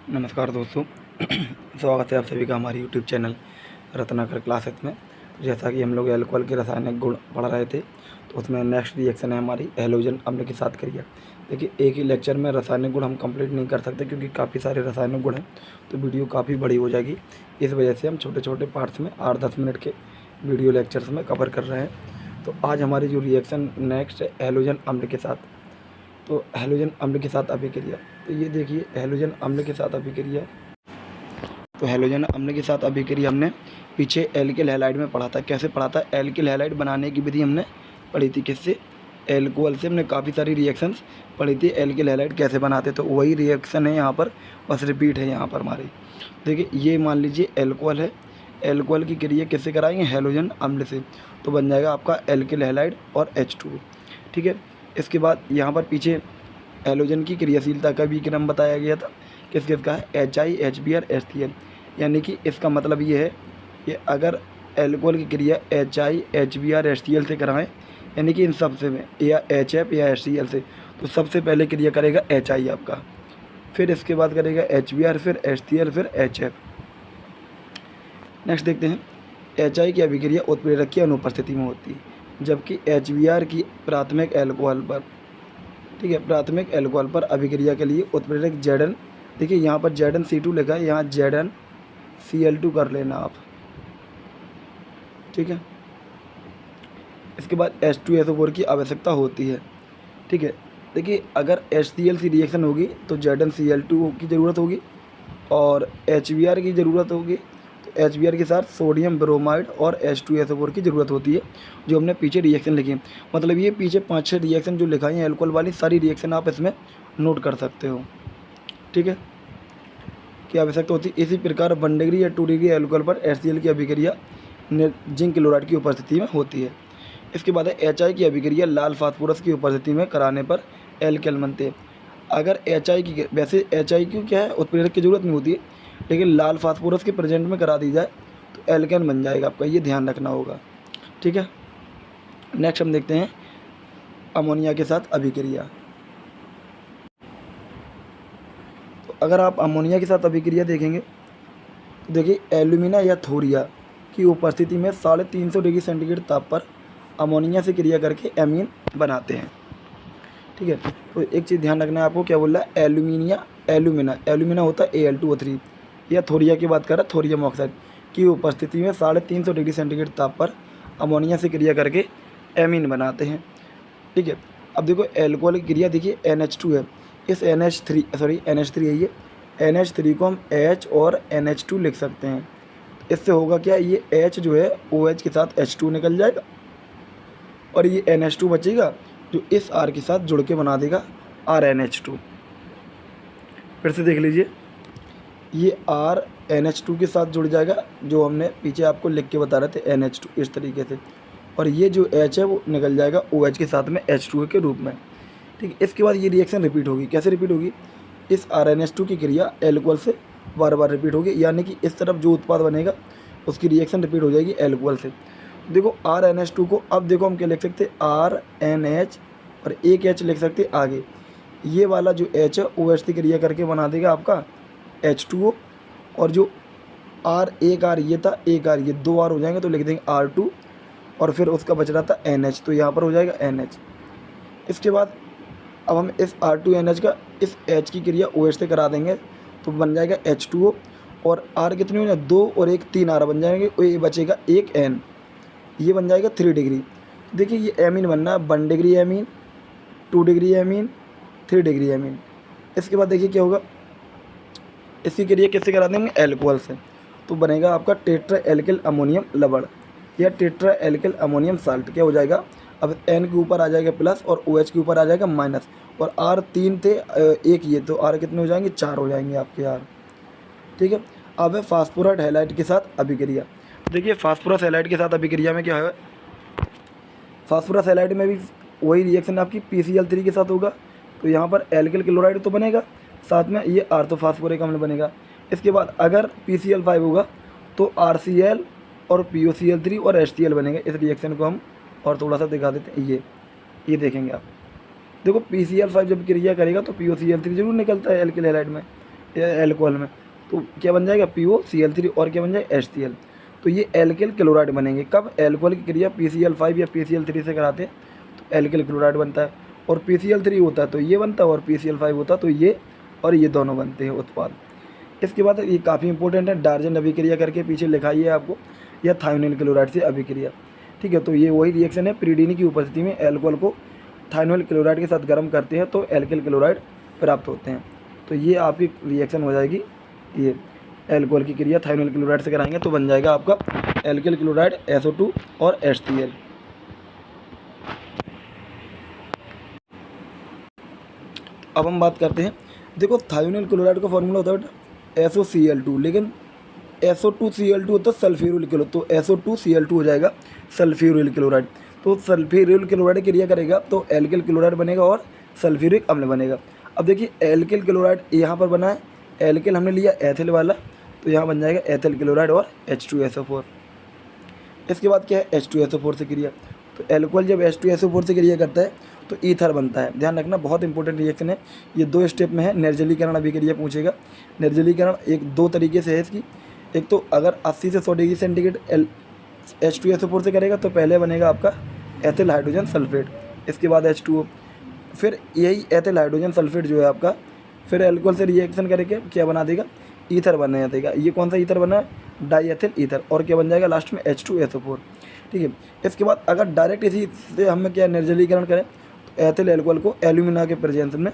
नमस्कार दोस्तों। स्वागत है आप सभी का हमारे यूट्यूब चैनल रत्नाकर क्लासेस में। तो जैसा कि हम लोग एल्कोहल के रासायनिक गुण पढ़ रहे थे, तो उसमें नेक्स्ट रिएक्शन है हमारी हैलोजन अम्ल के साथ क्रिया। देखिए, एक ही लेक्चर में रासायनिक गुण हम कंप्लीट नहीं कर सकते क्योंकि काफ़ी सारे रासायनिक गुण हैं, तो वीडियो काफ़ी बड़ी हो जाएगी। इस वजह से हम छोटे छोटे पार्ट्स में 8-10 मिनट के वीडियो लेक्चर्स में कवर कर रहे हैं। तो आज हमारी जो रिएक्शन नेक्स्ट है हैलोजन अम्ल के साथ। तो हैलोजन अम्ल के साथ अभिक्रिया, तो ये देखिए हैलोजन अम्ल के साथ अभिक्रिया। तो हैलोजन अम्ल के साथ अभिक्रिया हमने पीछे एल्किल हैलाइड में पढ़ा था। कैसे पढ़ा था? एल्किल हैलाइड बनाने की विधि हमने पढ़ी थी। किससे? एल्कोहल से। हमने काफ़ी सारी रिएक्शंस पढ़ी थी एल्किल हैलाइड कैसे बनाते, तो वही रिएक्शन है यहाँ पर, बस रिपीट है यहाँ पर हमारी। देखिए, ये मान लीजिए एल्कोहल है, एल्कोहल की क्रिया किससे कराएंगे? हैलोजन अम्ल से। तो बन जाएगा आपका एल्किल हैलाइड और H2। ठीक है। इसके बाद यहाँ पर पीछे हैलोजन की क्रियाशीलता का भी क्रम बताया गया था। किस किस का है? HI, HBr, HCl। यानी कि इसका मतलब ये है कि अगर एल्कोहल की क्रिया HI, HBr, HCl से कराएं, यानी कि इन सब से में, या HF या HCl से, तो सबसे पहले क्रिया करेगा HI आपका, फिर इसके बाद करेगा HBr, फिर HCl, फिर HF। नेक्स्ट देखते हैं, HI की अभिक्रिया उत्प्रेरक की अनुपस्थिति में होती है, जबकि HBr की प्राथमिक एल्कोहल पर, ठीक है, प्राथमिक एल्कोहल पर अभिक्रिया के लिए उत्प्रेरक Zn, देखिए यहाँ पर ZnC2 लिखा है, यहाँ ZnCl2 कर लेना आप। ठीक है। इसके बाद H2SO4 की आवश्यकता होती है। ठीक है। देखिए, अगर HCl से रिएक्शन होगी तो ZnCl2 की ज़रूरत होगी और HBr की ज़रूरत होगी। तो HBr के साथ सोडियम ब्रोमाइड और H2SO4 की ज़रूरत होती है, जो हमने पीछे रिएक्शन लिखी है। मतलब ये पीछे 5-6 रिएक्शन जो लिखाई हैं एल्कोहल वाली, सारी रिएक्शन आप इसमें नोट कर सकते हो। ठीक है, की आवश्यकता होती है। इसी प्रकार 1 डिग्री या 2 डिग्री एल्कोहल पर HCl की अभिक्रिया जिंक क्लोराइड की उपस्थिति में होती है। इसके बाद है HI की अभिक्रिया लाल फास्फोरस की उपस्थिति में कराने पर एल्केल बनते हैं। अगर HI की, वैसे HI की क्या है, उत्प्रेरक की ज़रूरत नहीं होती है, लेकिन लाल फास्फोरस के प्रेजेंट में करा दी जाए तो एल्केन बन जाएगा आपका, ये ध्यान रखना होगा। ठीक है। नेक्स्ट हम देखते हैं अमोनिया के साथ अभिक्रिया। तो अगर आप अमोनिया के साथ अभिक्रिया देखेंगे तो देखिए, एल्यूमिना या थोरिया की उपस्थिति में 350 डिग्री सेंटीग्रेड ताप पर अमोनिया से क्रिया करके एमीन बनाते हैं। ठीक है। तो एक चीज़ ध्यान रखना है आपको, क्या बोल रहा है? एल्यूमिना होता है Al2O3, या थोरिया की बात कर रहा है, थोरियम ऑक्साइड की उपस्थिति में 350 डिग्री सेंटीग्रेड ताप पर अमोनिया से क्रिया करके एमीन बनाते हैं। ठीक है। अब देखो, एल्कोहल की क्रिया देखिए NH2 है, इस NH3 है, ये NH3 को हम H और NH2 लिख सकते हैं। इससे होगा क्या, ये H जो है OH के साथ H2 निकल जाएगा और ये NH2 बचेगा, जो इस R के साथ जुड़ के बना देगा RNH2। फिर से देख लीजिए, ये R NH2 के साथ जुड़ जाएगा, जो हमने पीछे आपको लिख के बता रहे थे NH2, इस तरीके से, और ये जो H है वो निकल जाएगा OH के साथ में H2 के रूप में। ठीक है। इसके बाद ये रिएक्शन रिपीट होगी। कैसे रिपीट होगी? इस RNH2 की क्रिया एल्कोहल से बार बार रिपीट होगी, यानी कि इस तरफ जो उत्पाद बनेगा उसकी रिएक्शन रिपीट हो जाएगी एल्कोहल से। देखो, RNH2 को अब देखो हम क्या लिख सकते हैं, RNH और एक H लिख सकते हैं आगे। ये वाला जो H है OH से क्रिया करके बना देगा आपका H2O, और जो R, एक R ये था, एक R ये, 2 R हो जाएंगे तो लिख देंगे R2, और फिर उसका बच रहा था NH, तो यहाँ पर हो जाएगा NH। इसके बाद अब हम इस R2NH का इस H की क्रिया OH से करा देंगे तो बन जाएगा H2O, और R कितने हो जाए, 2 और 1 3 R बन जाएंगे, और ये बचेगा एक N, ये बन जाएगा 3 डिग्री। देखिए, ये एमीन बनना है, 1 degree amine, 2 degree amine, 3 degree amine. इसके बाद देखिए क्या होगा, इसकी क्रिया किससे करा देंगे? एल्कोहल से, तो बनेगा आपका टेट्रा एल्किल अमोनियम लवण या टेट्रा एल्किल अमोनियम साल्ट। क्या हो जाएगा, अब N के ऊपर आ जाएगा प्लस और OH के ऊपर आ जाएगा माइनस, और R 3 थे, एक ये, तो R कितने हो जाएंगे? 4 हो जाएंगे आपके R। ठीक है। अब है फास्फोरस हैलाइड के साथ अभिक्रिया। देखिए, फास्फोरस हैलाइड के साथ अभिक्रिया में क्या है, फास्फोरस हैलाइड में भी वही रिएक्शन आपकी PCl3 के साथ होगा, तो यहाँ पर एल्किल क्लोराइड तो बनेगा, साथ में ये ऑर्थोफॉस्फोरिक अम्ल बनेगा। इसके बाद अगर PCl5 होगा तो RCl और POCl3 और HCl बनेंगे। इस रिएक्शन को हम और थोड़ा सा दिखा देते हैं, ये देखेंगे आप। देखो, PCl5 जब क्रिया करेगा तो POCl3 जरूर निकलता है एल्किल हैलाइड में, एल्कोहल में, तो क्या बन जाएगा POCl3 और क्या बन जाएगा HCl। तो ये एल्किल क्लोराइड बनेंगे। कब एल्कोहल की क्रिया PCl5 या PCl3 से कराते हैं तो एल्किल क्लोराइड बनता है, और PCl3 होता है तो ये बनता है, और PCl5 होता है तो ये और ये दोनों बनते हैं उत्पाद। इसके बाद ये काफ़ी इंपॉर्टेंट है, डार्जन अभिक्रिया करके पीछे लिखा ही है आपको, या थायोनिल क्लोराइड से अभिक्रिया। ठीक है, तो ये वही रिएक्शन है, प्रीडीनी की उपस्थिति में एल्कोहल को थायोनिल क्लोराइड के साथ गर्म करते हैं तो एल्किल क्लोराइड प्राप्त होते हैं। तो ये आपकी रिएक्शन हो जाएगी, ये एल्कोहल की क्रिया थायोनिल क्लोराइड से कराएंगे तो बन जाएगा आपका एल्किल क्लोराइड SO2 और HCl। अब हम बात करते हैं, देखो थायोनिल क्लोराइड का फॉर्मूला होता है SOCl2, लेकिन SO2Cl2 होता है सल्फ्यूरिल क्लोराइड, तो SO2Cl2 हो जाएगा सल्फ्यूरिल क्लोराइड। तो सल्फ्यूरिल क्लोराइड क्रिया करेगा तो एल्किल क्लोराइड बनेगा और सल्फ्यूरिक अम्ल बनेगा। अब देखिए एल्किल क्लोराइड यहाँ पर बना है, एल्किल हमने लिया एथिल वाला, तो यहाँ बन जाएगा एथिल क्लोराइड और H2SO4। इसके बाद क्या है H2SO4 से क्रिया, तो एल्कोहल जब H2SO4 से क्रिया करता है तो ईथर बनता है। ध्यान रखना, बहुत इंपॉर्टेंट रिएक्शन है, ये 2 स्टेप में है। निर्जलीकरण अभिक्रिया पूछेगा। निर्जलीकरण एक 2 तरीके से है इसकी, एक तो अगर 80 से 100 डिग्री सेंटीग्रेड H2SO4 से करेगा तो पहले बनेगा आपका एथिल हाइड्रोजन सल्फेट, इसके बाद H2O, फिर यही एथिल हाइड्रोजन सल्फेट जो है आपका फिर एल्कोहल से रिएक्शन करके क्या बना देगा, ईथर बना देगा। ये कौन सा ईथर बना है, डाईएथिल ईथर, और क्या बन जाएगा लास्ट में H2SO4। ठीक है, इसके बाद अगर डायरेक्ट इसी से हम क्या निर्जलीकरण करें तो एथिल एल्कोहल को एल्यूमिना के प्रेजेंस में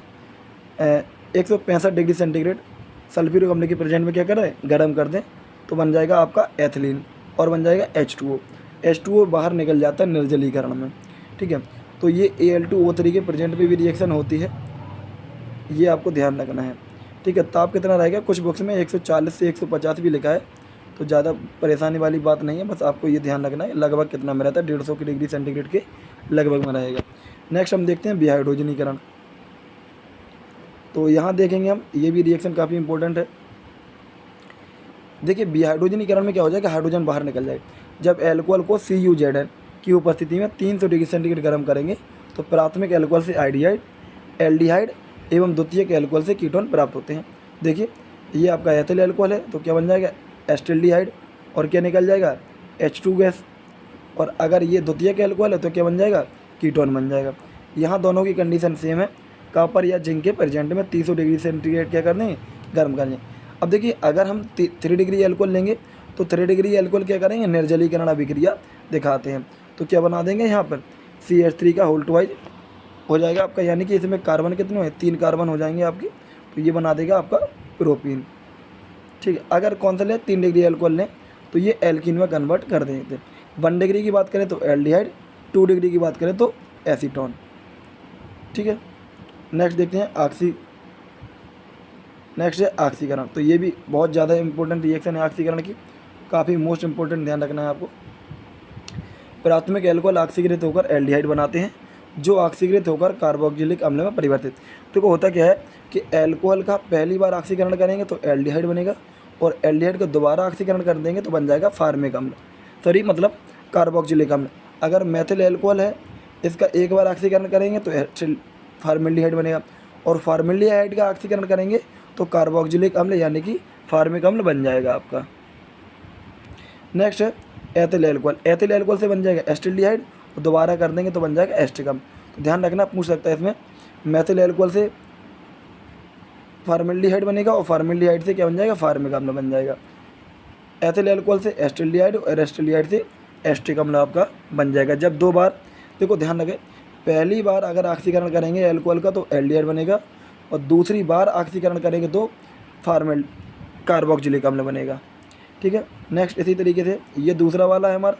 165 डिग्री सेंटीग्रेड सल्फ्यूरिक अम्ल के प्रेजेंट में क्या करें, गर्म कर दें, तो बन जाएगा आपका एथिलीन और बन जाएगा H2O। H2O बाहर निकल जाता है निर्जलीकरण में। ठीक है, तो ये Al2O3 के प्रेजेंट पे भी रिएक्शन होती है, ये आपको ध्यान रखना है। ठीक है, ताप कितना रहेगा, कुछ बुक्स में 140 से 150 भी लिखा है, तो ज़्यादा परेशानी वाली बात नहीं है, बस आपको ये ध्यान रखना है लगभग कितना में रहता है, 150 डिग्री सेंटीग्रेड के लगभग में रहेगा। नेक्स्ट हम देखते हैं विहाइड्रोजनीकरण। तो यहाँ देखेंगे हम, ये भी रिएक्शन काफ़ी इंपॉर्टेंट है। देखिए विहाइड्रोजनीकरण में क्या हो जाएगा, हाइड्रोजन बाहर निकल जाएगा। जब एल्कोहल को CuZn की उपस्थिति में 300 डिग्री सेंटीग्रेड गर्म करेंगे तो प्राथमिक एल्कोहल से आइडिहाइड, एल्डिहाइड एवं द्वितीयक एल्कोहल से कीटोन प्राप्त होते हैं। देखिए ये आपका एथिल एल्कोहल है तो क्या बन जाएगा एस्टेल्डिहाइड, और क्या निकल जाएगा H2 गैस, और अगर ये द्वितीयक एल्कोहल है तो क्या बन जाएगा, कीटोन बन जाएगा। यहाँ दोनों की कंडीशन सेम है, कॉपर या जिंक के प्रेजेंट में 300 डिग्री सेंटीग्रेड क्या कर देंगे, गर्म कर देंगे। अब देखिए अगर हम 3 डिग्री एल्कोहल लेंगे तो 3 डिग्री एल्कोहल क्या करेंगे, निर्जलीकरण अभिक्रिया दिखाते हैं, तो क्या बना देंगे यहाँ पर CH3 का होल ट्वाइज हो जाएगा आपका, यानी कि इसमें कार्बन कितने हैं, 3 कार्बन हो जाएंगे आपके, तो ये बना देगा आपका प्रोपीन। ठीक है, अगर कौन सा लें, 3 डिग्री एल्कोहल लें तो ये एल्कीन में कन्वर्ट कर देंगे। 1 डिग्री की बात करें तो एल्डिहाइड, 2 डिग्री की बात करें तो एसीटोन। ठीक है, नेक्स्ट देखते हैं नेक्स्ट है ऑक्सीकरण। तो ये भी बहुत ज़्यादा इंपॉर्टेंट रिएक्शन है ऑक्सीकरण की, काफ़ी मोस्ट इंपॉर्टेंट, ध्यान रखना है आपको। प्राथमिक एल्कोहल ऑक्सीकृत होकर एल्डिहाइड बनाते हैं, जो ऑक्सीकृत होकर कार्बोक्जिलिक अम्ल में परिवर्तित। देखो होता क्या है कि एल्कोहल का पहली बार ऑक्सीकरण करेंगे तो एल्डिहाइड बनेगा, और एल्डिहाइड का दोबारा ऑक्सीकरण कर देंगे तो बन जाएगा फार्मिक अम्ल, मतलब कार्बोक्जिलिक अम्ल। अगर मेथिल एल्कोहल है, इसका एक बार ऑक्सीकरण करेंगे तो फार्मेल्डिहाइड बनेगा, और फार्मेल्डिहाइड का ऑक्सीकरण करेंगे तो कार्बोक्जिलिक अम्ल यानी कि फार्मिक अम्ल बन जाएगा आपका। नेक्स्ट है एथिल एल्कोहल। एथिल एल्कोहल से बन जाएगा एस्टेल्डिहाइड, और दोबारा कर देंगे तो बन जाएगा एस्टिक अम्ल। तो ध्यान रखना, पूछ सकता है इसमें, मेथिल एल्कोहल से फार्मेल्डिहाइड बनेगा और फार्मेल्डिहाइड से क्या बन जाएगा, फार्मिक अम्ल बन जाएगा। एथिल एल्कोहल से एस्टेल्डिहाइड और एस्टेल्डिहाइड से एस्टिक अम्ल आपका बन जाएगा। जब 2 बार, देखो ध्यान रखें, पहली बार अगर ऑक्सीकरण करेंगे एल्कोहल का तो एल्डिहाइड बनेगा, और दूसरी बार ऑक्सीकरण करेंगे तो कार्बोक्जिलिक अम्ल बनेगा। ठीक है, नेक्स्ट इसी तरीके से ये दूसरा वाला है हमारा,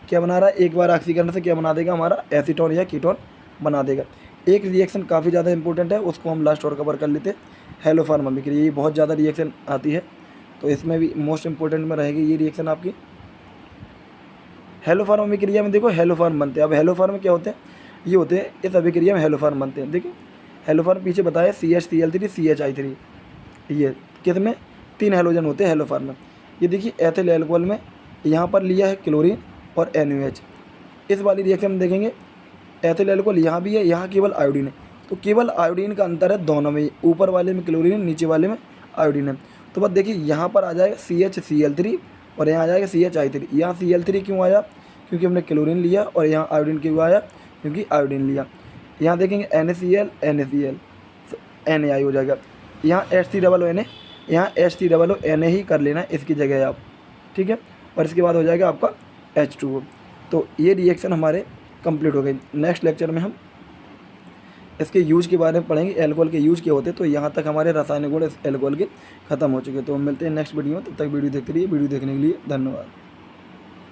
क्या बना रहा है, एक बार ऑक्सीकरण से क्या बना देगा हमारा, एसीटोन या कीटोन बना देगा। एक रिएक्शन काफ़ी ज़्यादा इंपॉर्टेंट है, उसको हम लास्ट और कवर कर लेते हैं, हेलोफार्म अभिक्रिया। ये बहुत ज़्यादा रिएक्शन आती है, तो इसमें भी मोस्ट इंपॉर्टेंट में रहेगी ये रिएक्शन आपकी। हेलोफार्म अभिक्रिया में देखो हेलोफार्म बनते हैं। अब हेलोफार्म क्या होते हैं, ये होते हैं इस अभिक्रिया में हेलोफार्म बनते हैं। देखिए हेलोफार्म पीछे बताया CH3Cl3 CHI3, ये कितने 3 हेलोजन होते हैं हेलोफार्म में। ये देखिए एथिल एल्कोहल में यहाँ पर लिया है क्लोरीन और NaOH। इस वाली रिएक्शन में देखेंगे एथिल एल्कोहल यहाँ भी है, यहाँ केवल आयोडीन है, तो केवल आयोडीन का अंतर है दोनों में, ऊपर वाले में क्लोरीन नीचे वाले में आयोडीन है। तो बस देखिए यहाँ पर आ जाएगा CHCl3 और यहाँ आ जाएगा CHI3। यहाँ Cl3 क्यों आया, क्योंकि हमने क्लोरीन लिया, और यहाँ आयोडीन क्यों आया, क्योंकि आयोडीन लिया। यहाँ देखेंगे NaCl NaCl Na हो जाएगा। यहाँ HCOONA, यहाँ HCOONA ही कर लेना इसकी जगह आप, ठीक है। और इसके बाद हो जाएगा आपका H2O। तो ये रिएक्शन हमारे कंप्लीट हो गई। नेक्स्ट लेक्चर में हम इसके यूज के बारे में पढ़ेंगे, एल्कोहल के यूज क्या होते हैं। तो यहाँ तक हमारे रासायनिक गुण एल्कोहल के खत्म हो चुके हैं। तो हम मिलते हैं नेक्स्ट वीडियो में, तब तक वीडियो देखते रहिए। वीडियो देखने के लिए धन्यवाद।